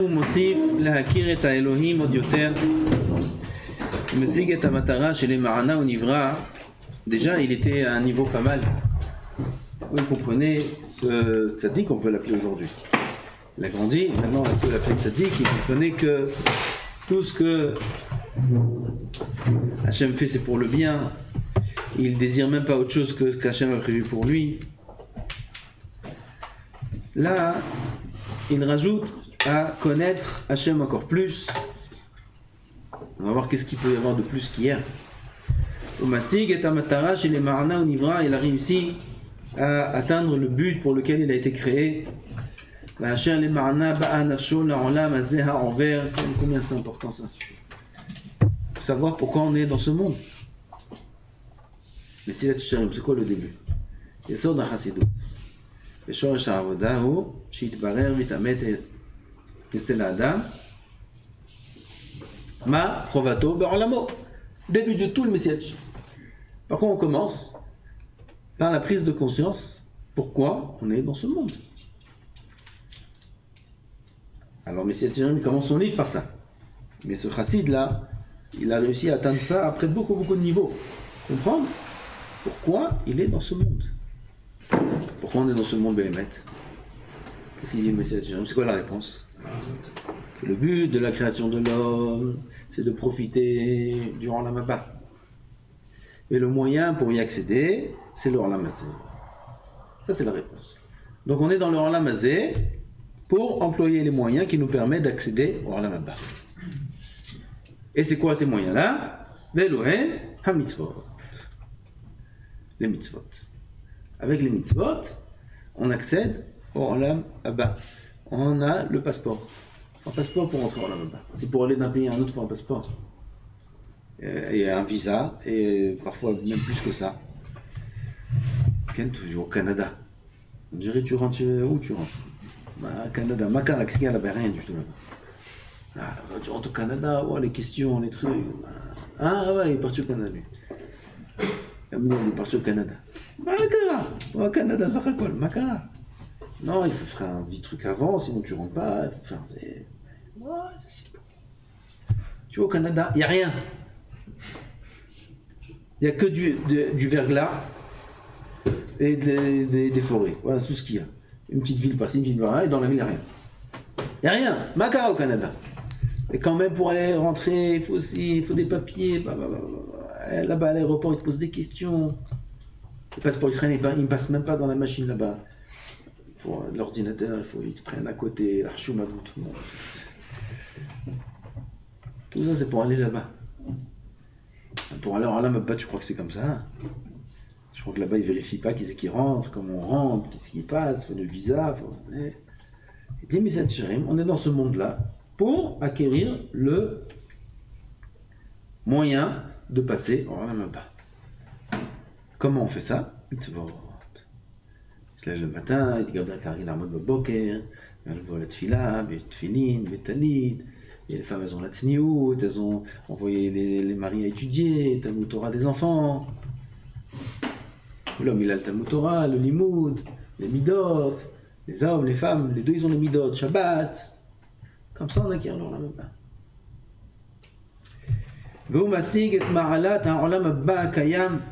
הוא מוסיף להכיר את האלוהים עוד יותר, הוא משיג את המטרה שלמענה הוא נברא. Déjà il était à un niveau pas mal, il comprenait ce tzaddik, on peut l'appeler aujourd'hui, il a grandi, maintenant on peut l'appeler tzaddik, il comprenait que tout ce que Hachem fait c'est pour le bien, il désire même pas autre chose que ce qu'Hachem a prévu pour lui. Là il rajoute à connaître Hachem encore plus. On va voir qu'est-ce qu'il peut y avoir de plus qu'hier. Au Masig et Tamatara chez les Marana Univra, il a réussi à atteindre le but pour lequel il a été créé. Hachem les Marana Ba'a Nafsho La'olam Azeha envers. Combien c'est important ça? Savoir pourquoi on est dans ce monde. Mais si là tu cherches, c'est quoi le début? Et sort d'un Hasidut. Et Shoresh Ha'avoda hu Shitbarer Vitamet אצל האדם, מה חובתו בעולמו. Début de tout le message. Par contre, on commence par la prise de conscience pourquoi on est dans ce monde. Alors, Messias Tchirim, il commence son livre par ça. Mais ce chassid là, il a réussi à atteindre ça après beaucoup de niveaux. Comprendre pourquoi il est dans ce monde. Pourquoi on est dans ce monde Béhémet. Qu'est-ce qu'il dit Messias Tchirim? C'est quoi la réponse? Que le but de la création de l'homme, c'est de profiter du Olam Haba. Et le moyen pour y accéder, c'est le Olam Hazé. Ça, c'est la réponse. Donc, on est dans le Olam Hazé pour employer les moyens qui nous permettent d'accéder au Olam Haba. Et c'est quoi ces moyens-là? Velohen ha-mitzvot. Les mitzvot. Avec les mitzvot, on accède au Olam Haba. On a le passeport. Un passeport pour entrer au Olam Haba. C'est pour aller d'un pays à un autre, il faut un passeport. Et un visa, et parfois même plus que ça. Toujours au Canada. On dirait tu rentres où tu rentres? Canada, Macara, qu'est-ce qu'il y a là-bas? Rien du tout là-bas. Tu rentres au Canada, oh, les questions, les trucs. Ah ouais, il est parti au Canada lui. Il est parti au Canada. Macara! Au Canada, ça raconte, Macara. Non, il faut faire un petit truc avant, sinon tu rentres pas. Il faut faire. Ouais, c'est bon. Tu vois, au Canada, il n'y a rien. Il n'y a que du verglas et des forêts. Voilà tout ce qu'il y a. Une petite ville par-ci, une petite ville par-là, et dans la ville, il n'y a rien. Il n'y a rien. Macara au Canada. Et quand même, pour aller rentrer, il faut des papiers. Là-bas, à l'aéroport, ils te posent des questions. Le passeport israélien, il ne passe même pas dans la machine là-bas. Pour l'ordinateur, ils te prennent à côté, la chouma, tout le monde. Tout ça, c'est pour aller là-bas. Pour aller en Olam Haba, tu crois que c'est comme ça? Je crois que là-bas, ils ne vérifient pas qui c'est qui rentre, comment on rentre, qu'est-ce qui passe, faut le visa. Il dit, mais on est dans ce monde-là pour acquérir le moyen de passer en Olam Haba. Comment on fait ça? Mitzvot. Il se lève le matin, il dit il a mode boker, il voit la tfila, les tfilin, les talit, et les femmes elles ont la tsniout, elles ont envoyé les maris à étudier, Talmud Torah des enfants. L'homme il a le Talmud Torah, le limoud, les midot, les hommes, les femmes, les deux ils ont les midot, Shabbat. Comme ça on acquiert l'Olam Haba. V'hu masig et ma'alat ha'olam haba kayam.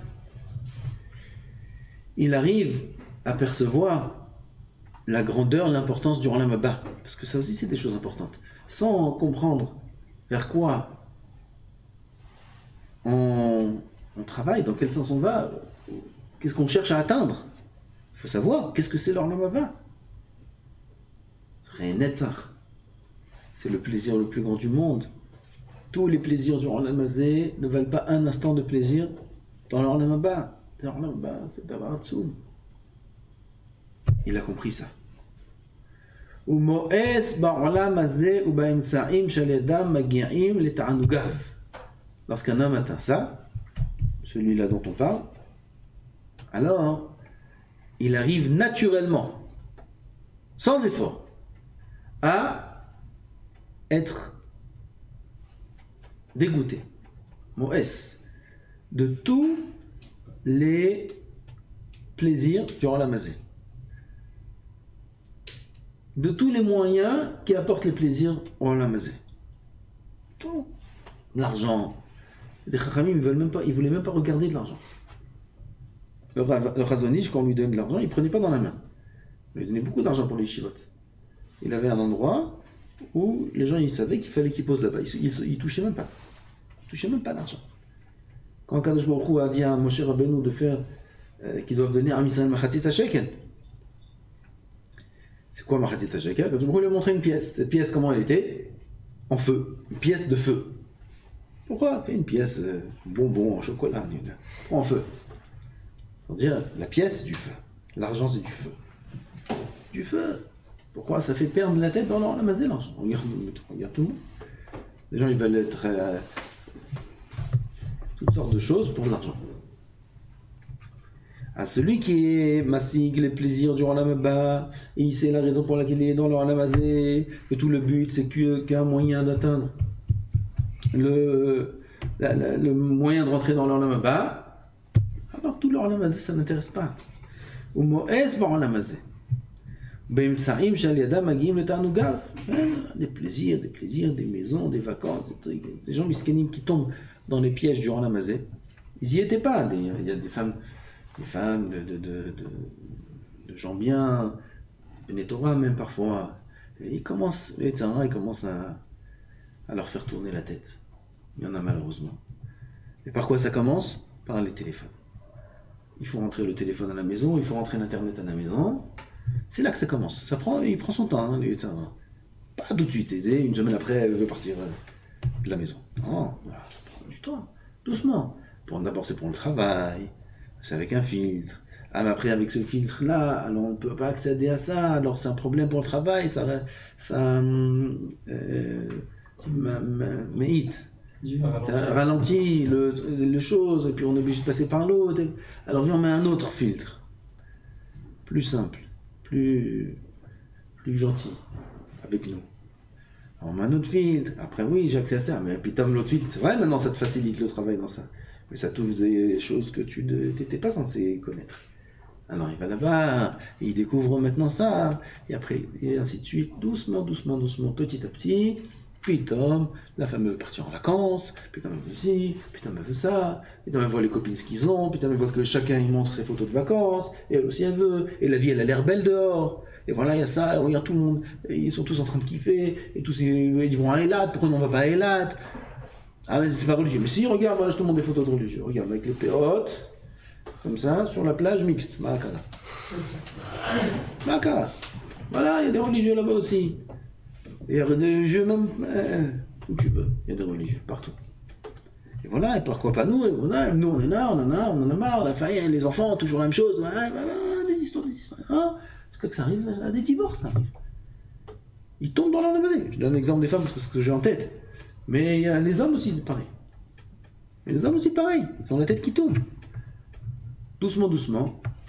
Il arrive à percevoir la grandeur, l'importance du Olam Haba. Parce que ça aussi, c'est des choses importantes. Sans comprendre vers quoi on travaille, dans quel sens on va, qu'est-ce qu'on cherche à atteindre. Il faut savoir, qu'est-ce que c'est l'Olam Haba? C'est le plaisir le plus grand du monde. Tous les plaisirs du Olam Hazé ne valent pas un instant de plaisir dans l'Olam Haba. L'Olam Haba, c'est d'avoir Tzoum. Il a compris ça. Lorsqu'un homme atteint ça, celui-là dont on parle, alors il arrive naturellement, sans effort, à être dégoûté, Moès, de tous les plaisirs du Olam Hazé. de tous les moyens qui apportent les plaisirs au Olam Hazé. Tout. L'argent. Les Chachamim, ils voulaient même pas regarder de l'argent. Le Chazon Ish, quand on lui donnait de l'argent, il ne prenait pas dans la main. Il lui donnait beaucoup d'argent pour les shivot. Il avait un endroit où les gens ils savaient qu'il fallait qu'ils posent là-bas. Ils ne touchaient même pas. Ils ne touchaient même pas l'argent. Quand Kadosh Baruch Hu a dit à Moshe Rabbeinu de faire qu'ils doivent donner à Israël Machatzit HaShekel. C'est quoi Machatzit HaShekel? Kadosh Baruch Hu lui a montré une pièce. Cette pièce, comment elle était? En feu. Une pièce de feu. Pourquoi? Fais une pièce bonbon en chocolat. Prends en feu. Pour dire, la pièce, c'est du feu. L'argent, c'est du feu. Du feu. Pourquoi? Ça fait perdre la tête dans la masse de l'argent. Regarde tout le monde. Les gens, ils veulent être... toutes sortes de choses pour de l'argent. À celui qui est massig les plaisirs du Olam Haba, et il sait la raison pour laquelle il est dans le Olam Hazé, que tout le but, c'est qu'un moyen d'atteindre le moyen de rentrer dans le Olam Haba, alors tout le Olam Hazé, ça n'intéresse pas. Ou mo'ez ba'olam hazé. Be'imtsaim shel yadam magim le'tanugav. Des plaisirs, des maisons, des vacances, des gens miskenim qui tombent dans les pièges du Olam Hazé. Ils y étaient pas. Il y a des femmes de gens bien, Bnei Torah même parfois. Et ils commencent à leur faire tourner la tête. Il y en a malheureusement. Et par quoi ça commence? Par les téléphones. Il faut rentrer le téléphone à la maison, il faut rentrer l'internet à la maison. C'est là que ça commence. Il prend son temps, hein, pas tout de suite. Une semaine après, elle veut partir de la maison. Non, ça prend du temps. Doucement. D'abord, c'est pour le travail. C'est avec un filtre. Ah, mais après, avec ce filtre-là, alors on ne peut pas accéder à ça. Alors, c'est un problème pour le travail. Ça ralentit les choses. Et puis, on est obligé de passer par l'autre. Alors, viens, on met un autre filtre. Plus simple. Plus gentil. Avec nous. Alors, on met un autre filtre. Après, oui, j'ai accès à ça. Mais puis, t'as l'autre filtre. C'est vrai, maintenant, ça te facilite le travail dans ça. Mais ça t'ouvre des choses que tu n'étais pas censé connaître. Alors il va là-bas, il découvre maintenant ça, et après, et ainsi de suite, doucement, petit à petit. Puis Tom, la femme veut partir en vacances, puis Tom veut ci, puis Tom veut ça, puis Tom voit les copines ce qu'ils ont, puis Tom voit que chacun il montre ses photos de vacances, et elle aussi elle veut, et la vie elle a l'air belle dehors. Et voilà, il y a ça, et regarde tout le monde, et ils sont tous en train de kiffer, et tous ils vont à Eilat, pourquoi on ne va pas à Eilat? Ah mais c'est pas religieux, mais si, regarde, voilà, je te montre des photos de religieux, regarde, avec les pérottes, comme ça, sur la plage mixte, Maakala. Maakala. Voilà, il y a des religieux là-bas aussi. Il y a des religieux même, où tu veux, il y a des religieux, partout. Et voilà, et pourquoi pas nous, et voilà, nous on est là, on en a marre, la famille, les enfants, toujours la même chose, des histoires. Ah, c'est que ça arrive à des divorces, ça arrive. Ils tombent dans la maison. Je donne l'exemple des femmes parce que c'est ce que j'ai en tête. Mais il y a les hommes aussi, c'est pareil. Et les hommes aussi, pareil. Ils ont la tête qui tourne. Doucement,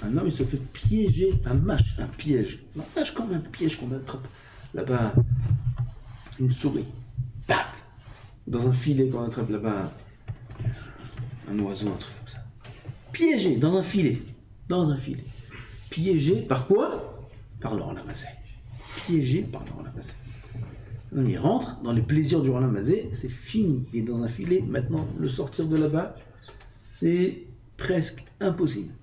un homme, il se fait piéger, un piège. Un mâche comme un piège qu'on attrape. Là-bas, une souris. Tac. Dans un filet qu'on attrape là-bas, un oiseau, un truc comme ça. Piégé dans un filet. Piégé par quoi? Par le Olam Hazé. Piégé par le Olam Hazé. On y rentre dans les plaisirs du Olam Hazé, c'est fini. Il est dans un filet. Maintenant, le sortir de là-bas, c'est presque impossible.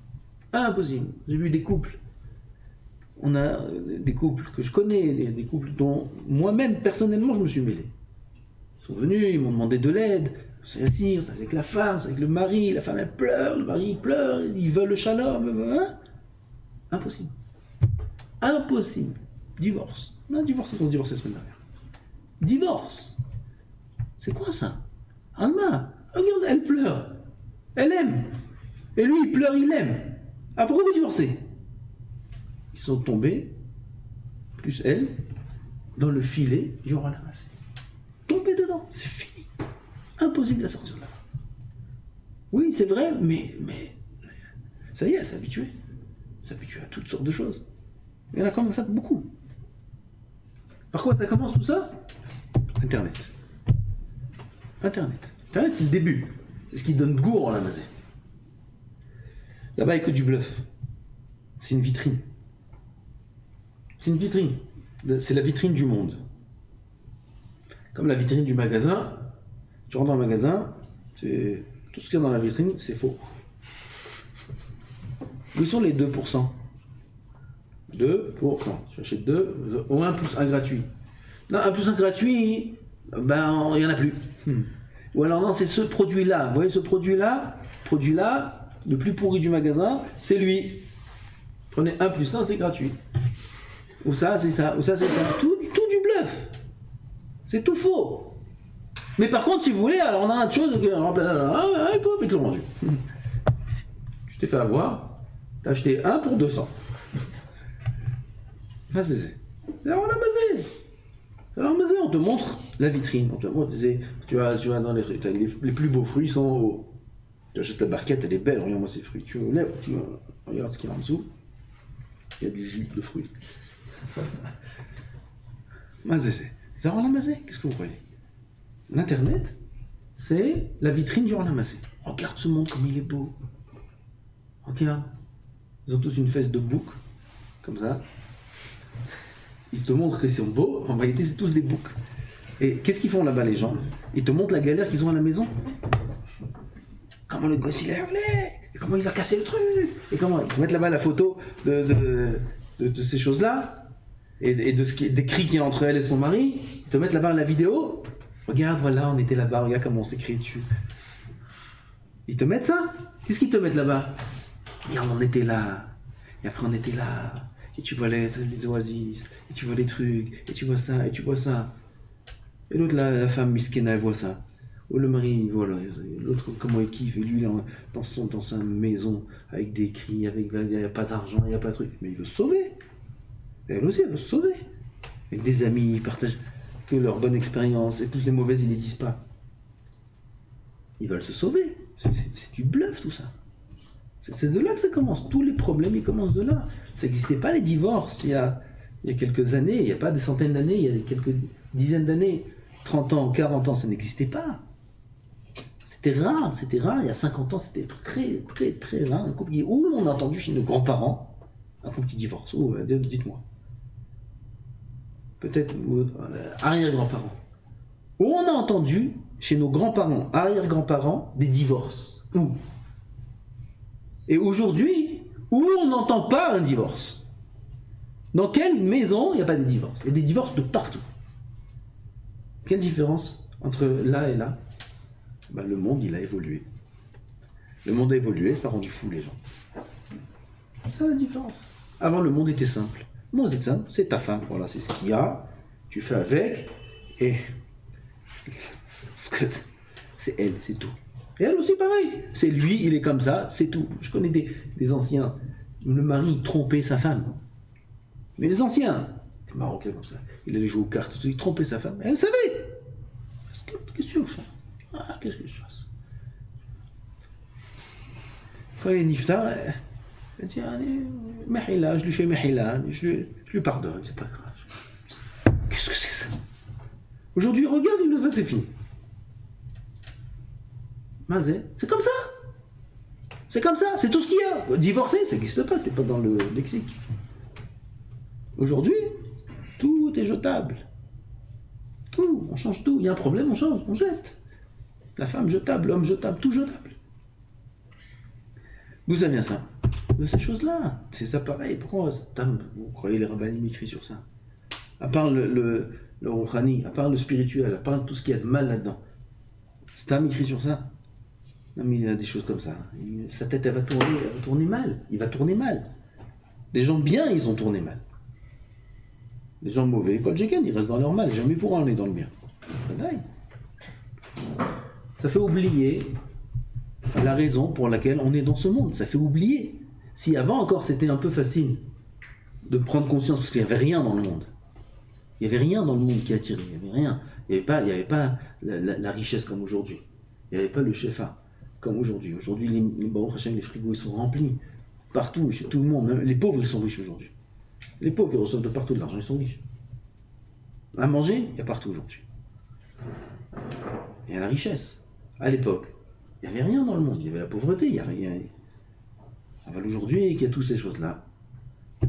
Impossible. J'ai vu des couples. On a des couples que je connais, des couples dont moi-même, personnellement, je me suis mêlé. Ils sont venus, ils m'ont demandé de l'aide. On s'est assis, on s'est avec la femme, on s'est avec le mari. La femme, elle pleure, le mari, il pleure. Ils veulent le shalom. Impossible. Impossible. Divorce. On a divorcé, ils ont divorcé la semaine dernière. Divorce. C'est quoi ça? Alma, regarde, elle pleure. Elle aime. Et lui, il pleure, il aime. Ah, pourquoi vous divorcez? Ils sont tombés, plus elle, dans le filet du Olam Hazé. Tombés dedans, c'est fini. Impossible de sortir de là. Oui, c'est vrai, mais ça y est, elle s'est habituée. Elle s'est habituée à toutes sortes de choses. Il y en a comme ça beaucoup. Par quoi ça commence tout ça? Internet. Internet, c'est le début. C'est ce qui donne goût au Olam Hazé. Là-bas, il n'y a que du bluff. C'est une vitrine. C'est une vitrine. c'est la vitrine du monde. Comme la vitrine du magasin, tu rentres dans le magasin, tout ce qu'il y a dans la vitrine, c'est faux. Où sont les 2%? 2%. Tu achètes 2, au 1 plus 1 gratuit. Non, 1 plus 1 gratuit, ben il n'y en a plus. Ou alors non, c'est ce produit-là. Vous voyez ce produit-là, le plus pourri du magasin, c'est lui. Prenez 1 plus 1, c'est gratuit. Ou ça, c'est ça. Ou ça, c'est ça. Tout du bluff. C'est tout faux. Mais par contre, si vous voulez, alors on a autre chose. Ils te l'ont vendu. Tu t'es fait avoir. T'as acheté 1 pour 200. Ah, c'est la ramassée. C'est la ramassée. On te montre la vitrine. On te montre, tu vas dans les plus beaux fruits, ils sont en haut. Tu achètes la barquette, elle est belle. Regarde-moi ces fruits. Tu lèves, regarde ce qu'il y a en dessous. Il y a du jus de fruits. C'est Roland Mazé, qu'est-ce que vous croyez? L'Internet, c'est la vitrine du Roland Mazé. Regarde ce monde comme il est beau. Regarde. Ils ont tous une fesse de bouc, comme ça. Ils te montrent qu'ils sont beaux, en réalité c'est tous des boucs. Et qu'est-ce qu'ils font là-bas les gens? Ils te montrent la galère qu'ils ont à la maison. Comment le gosse il a hurlé, et comment il a cassé le truc, et comment ils te mettent là-bas la photo de ces choses-là. Et des cris qu'il y a entre elle et son mari, ils te mettent là-bas la vidéo. Regarde, voilà, on était là-bas, regarde comment on s'est crié dessus. Ils te mettent ça. Qu'est-ce qu'ils te mettent là-bas? Regarde, on était là. Et après, on était là. Et tu vois les oasis. Et tu vois les trucs. Et tu vois ça. Et tu vois ça. Et l'autre, la femme miskena, elle voit ça. Ou le mari, voilà. L'autre, comment il kiffe. Et lui, dans sa maison, avec des cris, il n'y a pas d'argent, il n'y a pas de truc. Mais il veut se sauver. Elle aussi, elle veut se sauver. Avec des amis, ils partagent que leur bonne expérience. Et toutes les mauvaises, ils ne les disent pas. Ils veulent se sauver. C'est du bluff, tout ça. C'est de là que ça commence. Tous les problèmes, ils commencent de là. Ça n'existait pas, les divorces, il y a quelques années. Il n'y a pas des centaines d'années, il y a quelques dizaines d'années. 30 ans, 40 ans, ça n'existait pas. C'était rare. Il y a 50 ans, c'était très, très, très rare. Un couple où on a entendu chez nos grands-parents un couple qui divorce. Oh, dites-moi. Peut-être arrière-grands-parents. Où on a entendu chez nos grands-parents, arrière-grands-parents, des divorces. Où? Et aujourd'hui, où on n'entend pas un divorce? Dans quelle maison il n'y a pas de divorce? Il y a des divorces de partout. Quelle différence entre là et là? Le monde, il a évolué. Le monde a évolué, ça a rendu fou les gens. C'est ça la différence. Avant, le monde était simple. Le monde était simple, c'est ta femme, voilà, c'est ce qu'il y a, tu fais avec, et c'est elle, c'est tout. Et elle aussi, pareil, c'est lui, il est comme ça, c'est tout. Je connais des anciens, le mari il trompait sa femme. Mais les anciens, des Marocains comme ça, il allait jouer aux cartes, il trompait sa femme, elle savait. Qu'est-ce que tu fais? Qu'est-ce que je fasse? Quand il est nifta, elle dit, Mahila, je lui fais Mahila, je lui pardonne, c'est pas grave. Qu'est-ce que c'est ça? Aujourd'hui, regarde, une fois, c'est fini. Mazé, c'est comme ça. C'est comme ça, c'est tout ce qu'il y a. Divorcer, ça n'existe pas, c'est pas dans le lexique. Aujourd'hui, tout est jetable. Tout, on change tout. Il y a un problème, on change, on jette. La femme jetable, l'homme jetable, tout jetable. D'où ça vient ça? De ces choses-là. C'est ça pareil. Pourquoi vous croyez les rabbinim écrits sur ça? À part le rouhani, à part le spirituel, à part tout ce qu'il y a de mal là-dedans. Stam écrit sur ça. Non mais il y a des choses comme ça. Sa tête elle va tourner mal. Il va tourner mal. Les gens bien, ils ont tourné mal. Les gens mauvais, quand j'ai ils restent dans leur mal. Jamais pourront aller dans le bien. Ça fait oublier la raison pour laquelle on est dans ce monde. Ça fait oublier. Si avant encore c'était un peu facile de prendre conscience, parce qu'il n'y avait rien dans le monde. Il n'y avait rien dans le monde qui attirait. Il n'y avait rien. Il n'y avait pas la richesse comme aujourd'hui. Il n'y avait pas le shefa comme aujourd'hui. Aujourd'hui, les frigos ils sont remplis. Partout, chez tout le monde. Même les pauvres, ils sont riches aujourd'hui. Les pauvres, ils reçoivent de partout de l'argent, ils sont riches. À manger, il y a partout aujourd'hui. Il y a la richesse. À l'époque, il n'y avait rien dans le monde. Il y avait la pauvreté, il n'y a rien. Aujourd'hui, qu'il y a toutes ces choses-là.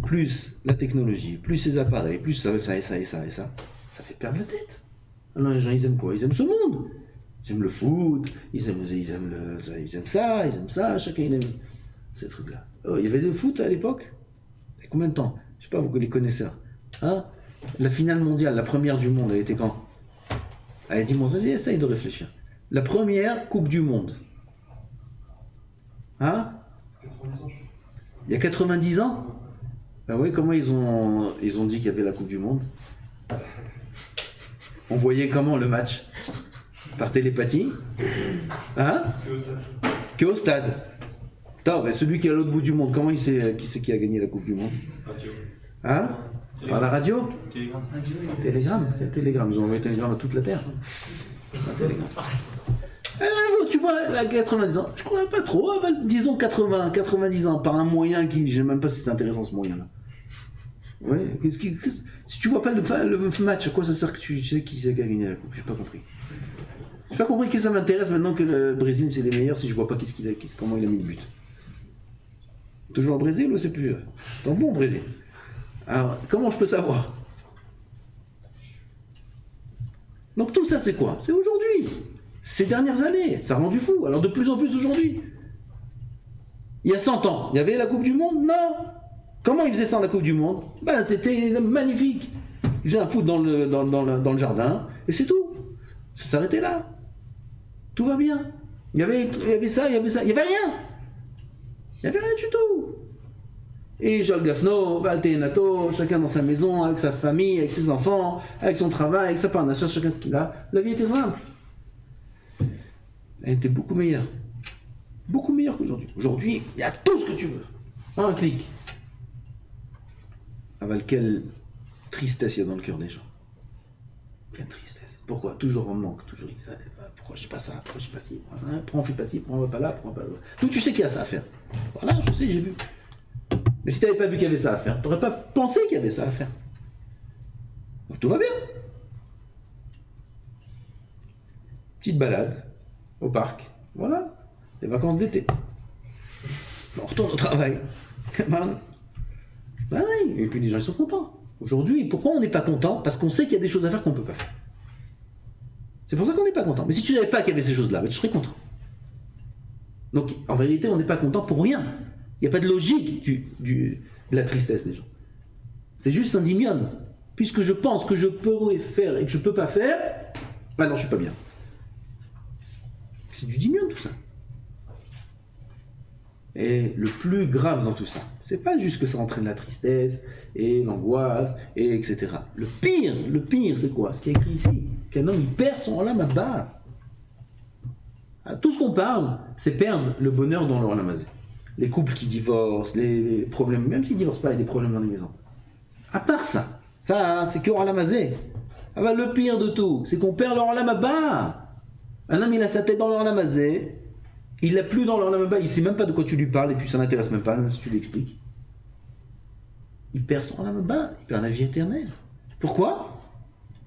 plus la technologie, plus ces appareils, plus ça et ça, ça fait perdre la tête. Alors les gens, ils aiment quoi? Ils aiment ce monde. Ils aiment le foot, ils aiment ça, chacun il aime ces trucs-là. Oh, il y avait le foot à l'époque? Il y a combien de temps? Je sais pas, vous les connaisseurs. Hein? La finale mondiale, la première du monde, elle était quand? Allez, dis-moi, vas-y, essaye de réfléchir. La première Coupe du Monde. Hein? Il y a 90 ans? Ben oui, comment ils ont dit qu'il y avait la Coupe du Monde? On voyait comment le match? Par télépathie? Hein? Que au stade. Attends, ben celui qui est à l'autre bout du monde, comment il sait qui c'est qui a gagné la Coupe du Monde? Hein? Par la radio? Télégramme. Télégramme. Ils ont envoyé télégramme à toute la Terre. Un télégramme. Tu vois, à 90 ans, je crois pas trop, disons 90 ans, par un moyen qui, je sais même pas si c'est intéressant ce moyen-là. Ouais, si tu vois pas le match, à quoi ça sert que tu sais qui c'est qui a gagné la Coupe? J'ai pas compris. J'ai pas compris que ça m'intéresse maintenant que le Brésil c'est les meilleurs si je vois pas comment il a mis le but. Toujours au Brésil ou c'est plus. C'est un bon Brésil. Alors, comment je peux savoir? Donc tout ça c'est quoi? C'est aujourd'hui. Ces dernières années, ça rend du fou. Alors de plus en plus aujourd'hui. Il y a 100 ans, il y avait la Coupe du Monde? Non. Comment ils faisaient ça la Coupe du Monde? Ben c'était magnifique. Ils faisaient un foot dans le jardin, et c'est tout. Ça s'arrêtait là. Tout va bien. Il y avait ça, il y avait rien. Il n'y avait rien du tout. Et Jacques Gaffno, Valtenato, chacun dans sa maison, avec sa famille, avec ses enfants, avec son travail, avec sa parnassa, chacun ce qu'il a. La vie était simple. Elle était beaucoup meilleure. Beaucoup meilleure qu'aujourd'hui. Aujourd'hui, il y a tout ce que tu veux. Un clic. Aval, quelle tristesse il y a dans le cœur des gens. Quelle tristesse. Pourquoi? Toujours en manque. Toujours. Pourquoi je sais pas ça? Pourquoi je sais pas ci? Pourquoi on fait pas ci? Pourquoi on va pas là? Pourquoi on va pas là? Donc tu sais qu'il y a ça à faire. Voilà, je sais, j'ai vu. Mais si tu n'avais pas vu qu'il y avait ça à faire, tu n'aurais pas pensé qu'il y avait ça à faire. Donc tout va bien. Petite balade au parc. Voilà. Les vacances d'été. On retourne au travail. Ben oui. Et puis les gens ils sont contents. Aujourd'hui, pourquoi on n'est pas content? Parce qu'on sait qu'il y a des choses à faire qu'on ne peut pas faire. C'est pour ça qu'on n'est pas content. Mais si tu ne savais pas qu'il y avait ces choses-là, ben tu serais content. Donc en vérité, on n'est pas content pour rien. Il n'y a pas de logique de la tristesse des gens. C'est juste un dimion. Puisque je pense que je pourrais faire et que je ne peux pas faire, ah non, je ne suis pas bien. C'est du dimion tout ça. Et le plus grave dans tout ça, c'est pas juste que ça entraîne la tristesse et l'angoisse, et etc. Le pire, c'est quoi? Ce qui est écrit ici, qu'un homme il perd son olam haba. Tout ce qu'on parle, c'est perdre le bonheur dans le olam hazé. Les couples qui divorcent, les problèmes, même s'ils ne divorcent pas, il y a des problèmes dans les maisons. À part ça, c'est que olam hazé. Ah bah, le pire de tout, c'est qu'on perd le olam haba. Un homme, il a sa tête dans le olam hazé. Il l'a plus dans le olam haba, il ne sait même pas de quoi tu lui parles et puis ça n'intéresse même pas, même si tu lui expliques. Il perd son olam haba, il perd la vie éternelle. Pourquoi?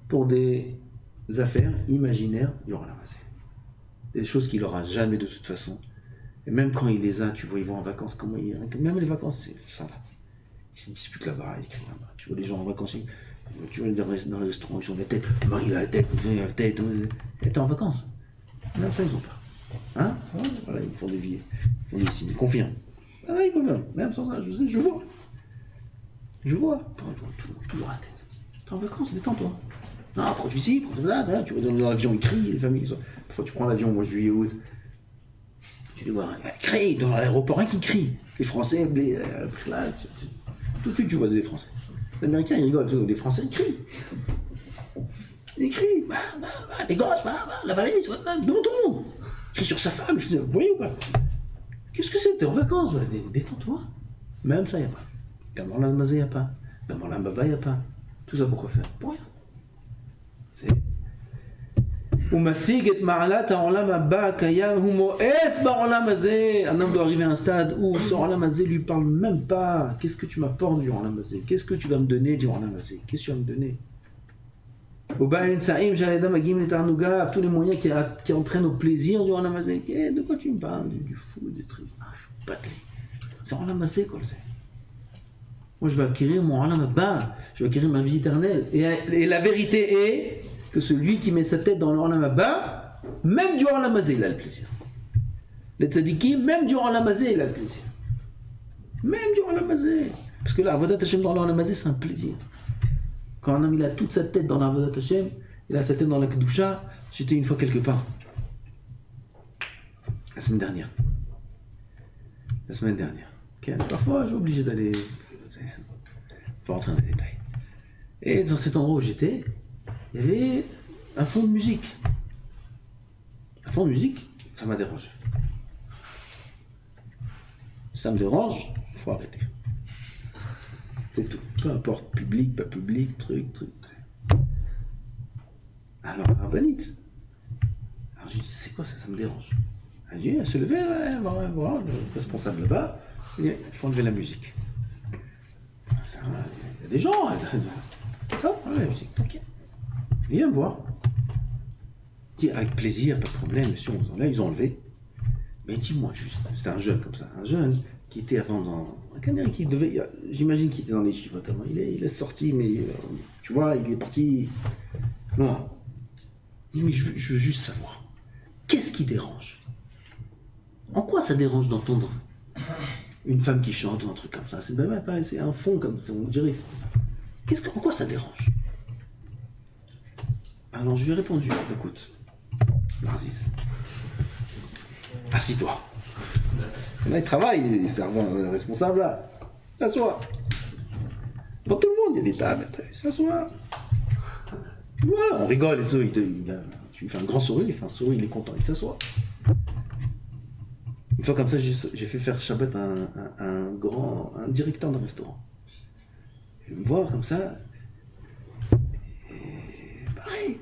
Pour des affaires imaginaires du olam hazé. Des choses qu'il n'aura jamais de toute façon. Et même quand il les a, tu vois, ils vont en vacances, même les vacances, c'est ça là. Ils se disputent là-bas, ils crient là-bas. Tu vois les gens en vacances, tu vois dans les restaurants, ils sont la tête, Marie la tête, t'es en vacances. Même ça, ils ont pas. Hein? Voilà, ils font des billets, ils font des signes, ils confirment. Ah, ils confirment, même sans ça, je sais, je vois. Toujours la tête. T'es en vacances, détends-toi. Non, prends du ci, prends de là, tu vois, dans l'avion, ils crient, les familles, parfois tu prends l'avion, moi je juillet, août. Tu les vois, ils crient, dans l'aéroport, rien qui crie. Les Français, là, tout de suite tu vois des Français. Les Américains, ils rigolent, les Français, ils crient. Ils crient, les gosses, la valise, devant tout le monde. Ils crient sur sa femme, je dis, vous voyez ou pas? Qu'est-ce que c'est? T'es en vacances, détends-toi. Même ça, il n'y a pas. Même en l'amazé, il n'y a pas. Même en l'ambaba, il n'y a pas. Tout ça, pourquoi faire? Pour rien. C'est. Un homme doit arriver à un stade où ce olam hazé lui parle même pas. Qu'est-ce que tu m'apportes du olam hazé? Qu'est-ce que tu vas me donner du olam hazé? Qu'est-ce que tu vas me donner? Tous les moyens qui entraînent au plaisir du olam hazé. De quoi tu me parles? Du fou, des trucs. C'est olam hazé quoi. Moi, je vais acquérir mon alam haba, je vais acquérir ma vie éternelle. Et la vérité est que celui qui met sa tête dans le alam haba, même durant la mazé, il a le plaisir. Les tzadikim, même durant la mazé, il a le plaisir. Même durant la mazé. Parce que là, Avodat Hashem dans le alam hazé, c'est un plaisir. Quand un homme il a toute sa tête dans l'Avodat Hashem, il a sa tête dans la Kedusha. J'étais une fois quelque part. La semaine dernière. Okay. Parfois, je suis obligé d'aller. Pas rentrer dans les détails. Et dans cet endroit où j'étais, il y avait un fond de musique. Un fond de musique, ça m'a dérangé. Ça me dérange, il faut arrêter. C'est tout. Peu importe, public, pas public, truc. Alors, la rabbinite. Alors, je dis, c'est quoi ça, ça me dérange. Elle dit, elle se levait, elle va voir le responsable là-bas, il faut enlever la musique. Il y a des gens, la musique, t'inquiète. Viens me voir. Il dit, avec plaisir, pas de problème, monsieur, on enlève, ils ont enlevé. Mais dis-moi juste, c'était un jeune comme ça, un jeune qui était avant dans. Qui devait, j'imagine qu'il était dans les chiffres, il est sorti, mais tu vois, il est parti loin. Il dit, mais je veux juste savoir, qu'est-ce qui dérange? En quoi ça dérange d'entendre une femme qui chante ou un truc comme ça? C'est même pas, c'est un fond comme ça, on dirait. En quoi ça dérange? Alors je lui ai répondu, écoute, Narcisse, assis-toi. Là, il travaille, il est servant responsable là. S'assoit. Dans tout le monde, il y a des tables, il s'assoit. Voilà, on rigole et tout. Tu lui fais un grand sourire, il fait un sourire, il est content, il s'assoit. Une fois comme ça, j'ai fait faire Shabbat un directeur d'un restaurant. Il me voit comme ça. Et pareil.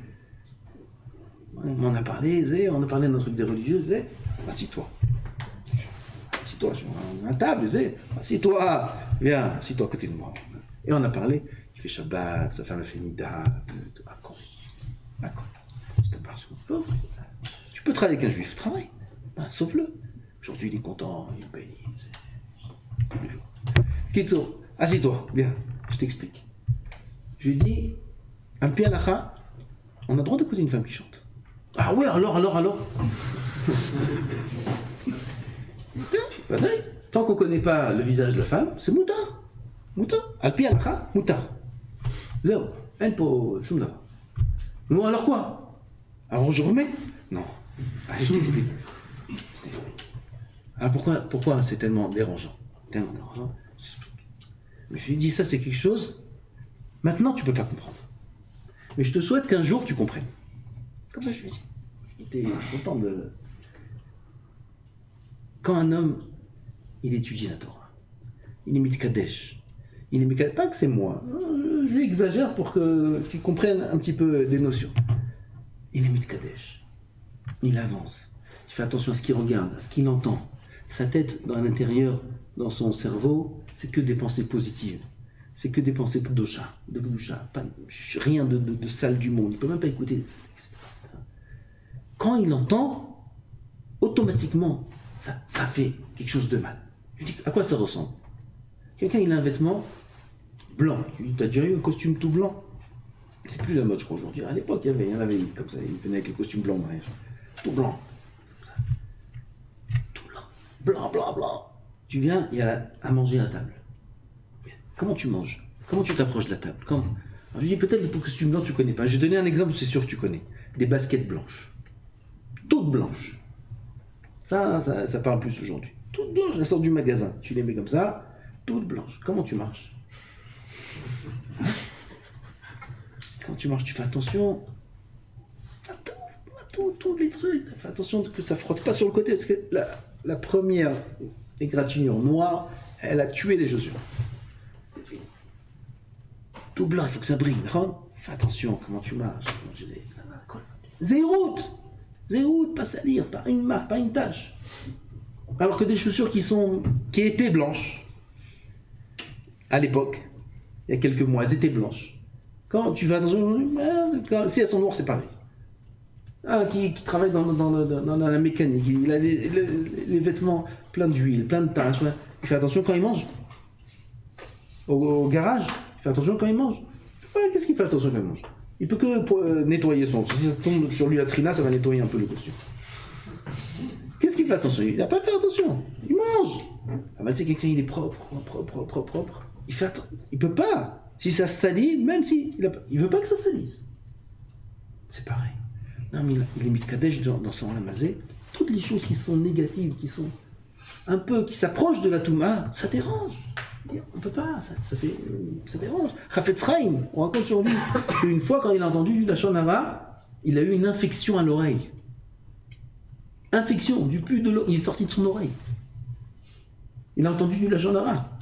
On m'en a parlé, on a parlé d'un truc des religieux. Assis-toi. Assis-toi, je suis à la table, assis-toi. Viens, assis-toi à côté de moi. Et on a parlé. Il fait Shabbat, sa femme a fait Nida. À quoi je te parle sur le pauvre. Tu peux travailler avec un juif, travaille. Sauve-le. Aujourd'hui, il est content, il paye. Tous les jours. Kitso, assis-toi, viens, je t'explique. Je lui dis, un pi halacha, on a le droit d'écouter une femme qui chante. Ah ouais, alors. Tant qu'on ne connaît pas le visage de la femme, c'est mouta. Al pi halacha, mouta. Zéro. Un po shumda. Non, alors quoi? Alors je remets? Non. Allez, je t'explique. Alors pourquoi c'est tellement dérangeant? Mais je lui dis, ça c'est quelque chose, maintenant tu peux pas comprendre. Mais je te souhaite qu'un jour tu comprennes. Comme ça je lui dis. Il était content de... Quand un homme, il étudie la Torah, il est mitkadesh, pas que c'est moi, je lui exagère pour qu'il comprenne un petit peu des notions. Il est mitkadesh, il avance, il fait attention à ce qu'il regarde, à ce qu'il entend. Sa tête, dans l'intérieur, dans son cerveau, c'est que des pensées positives. C'est que des pensées de dosha, rien de sale du monde. Il ne peut même pas écouter, etc. Quand il entend, automatiquement, ça fait quelque chose de mal. Je dis, à quoi ça ressemble? Quelqu'un, il a un vêtement blanc. Je lui dis, t'as déjà eu un costume tout blanc? C'est plus la mode, je crois, aujourd'hui. À l'époque, il y en avait comme ça. Il venait avec les costumes blancs, mariage. Tout blanc. Blanc. Tu viens, il y a à manger à table. Comment tu manges? Comment tu t'approches de la table? Alors je dis, peut-être le costume blanc, tu connais pas. Je vais donner un exemple, c'est sûr que tu connais. Des baskets blanches. Toutes blanches. Ça parle plus aujourd'hui. Toutes blanches, elles sortent du magasin. Tu les mets comme ça, toutes blanches. Comment tu marches? Quand tu marches, tu fais attention à tous les trucs. Fais attention que ça frotte pas sur le côté, parce que la première égratignure noire, elle a tué les chaussures. C'est fini. Tout blanc, il faut que ça brille. Fais attention comment tu marches. Zéroute, pas salir, pas une marque, pas une tache. Alors que des chaussures qui étaient blanches, à l'époque, il y a quelques mois, elles étaient blanches. Quand tu fais attention, si elles sont noires, c'est pareil. Qui travaille dans la mécanique, il a les vêtements pleins d'huile, plein de taches. Il fait attention quand il mange. au garage, il fait attention quand il mange. Qu'est-ce qu'il fait attention quand il mange? Il peut que nettoyer son. Si ça tombe sur lui la trina, ça va nettoyer un peu le costume. Qu'est-ce qu'il fait attention? Il n'a pas fait attention. Il mange. Ah bah, tu sais, quelqu'un il est propre. Il peut pas. Si ça se salit, même si il veut pas que ça salisse. C'est pareil. Non, mais il est mis de Kadesh dans son Lamazé. Toutes les choses qui sont négatives, qui sont un peu, qui s'approchent de la Touma, ça dérange. On peut pas, ça dérange. Chafetz Chaim, on raconte sur lui qu'une fois, quand il a entendu du Lachon Hara, il a eu une infection à l'oreille. Infection, du pus de l'oreille, il est sorti de son oreille. Il a entendu du Lachon Hara.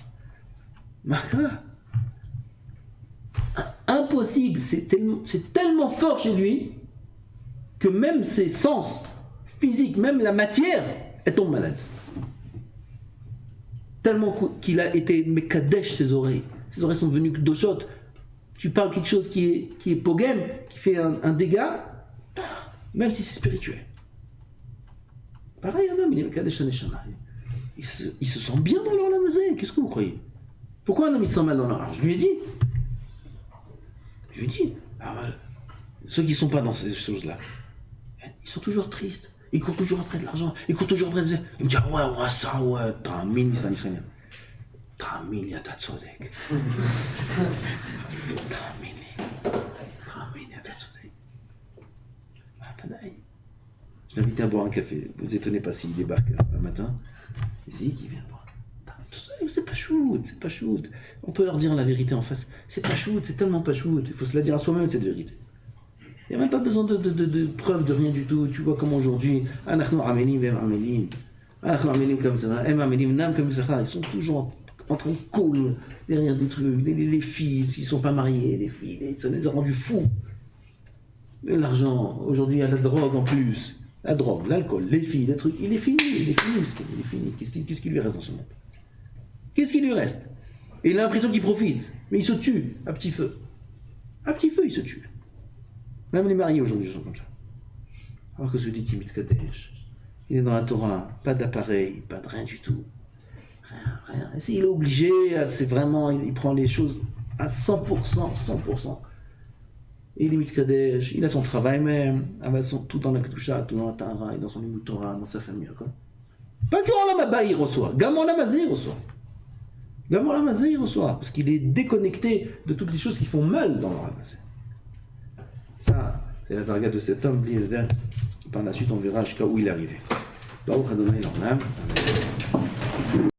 Impossible, c'est tellement fort chez lui que même ses sens physiques, même la matière, elle tombe malade. Tellement qu'il a été mekadesh ses oreilles. Ses oreilles sont devenues doshot. Tu parles quelque chose qui est pogem, qui fait un dégât, même si c'est spirituel. Pareil, un homme, il est mekadesh son neshama. Il se sent bien dans leur lamazé. Qu'est-ce que vous croyez? Pourquoi un homme il se sent mal dans leur... Alors je lui ai dit. Alors, ceux qui ne sont pas dans ces choses-là, ils sont toujours tristes. Ils courent toujours après de l'argent. Ils courent toujours après de... Ils me disent, ouais, ça, ouais, t'amine, c'est un israélien. T'amine, y'a ta tzodek. T'amine, y'a ta tzodek. Je l'invite à boire un café. Vous étonnez pas s'il débarque un matin. Ici, qui vient boire. C'est pas shoot. On peut leur dire la vérité en face. C'est pas shoot, c'est tellement pas shoot. Il faut se la dire à soi-même, cette vérité. Il n'y a même pas besoin de preuves de rien du tout. Tu vois comment aujourd'hui, Anachnu Amelim, comme ça, Amelim, comme ça, ils sont toujours en train de couler derrière des trucs. Les filles, s'ils ne sont pas mariés, les filles, ça les a rendus fous. L'argent, aujourd'hui, il y a la drogue en plus. La drogue, l'alcool, les filles, les trucs. Il est fini. Qu'est-ce qui lui reste dans ce monde? Qu'est-ce qui lui reste? Et il a l'impression qu'il profite. Mais il se tue à petit feu. À petit feu, il se tue. Même les mariés aujourd'hui sont comme ça. Alors que celui qui mit Kadesh, il est dans la Torah, pas d'appareil, pas de rien du tout. Rien. Et s'il est obligé, c'est vraiment, il prend les choses à 100%. Et il est mit Kadesh, il a son travail même, tout dans la Kedusha, tout dans la Tahara, dans son livre Torah, dans sa famille. Pas que en Lamaba il reçoit, Gamon Lamazé il reçoit. Gamon Lamazé il reçoit, parce qu'il est déconnecté de toutes les choses qui font mal dans le Lamazé. Ça, c'est la targa de cet homme, par la suite on verra jusqu'à où il est arrivé. Baruch Adonai l'Olam.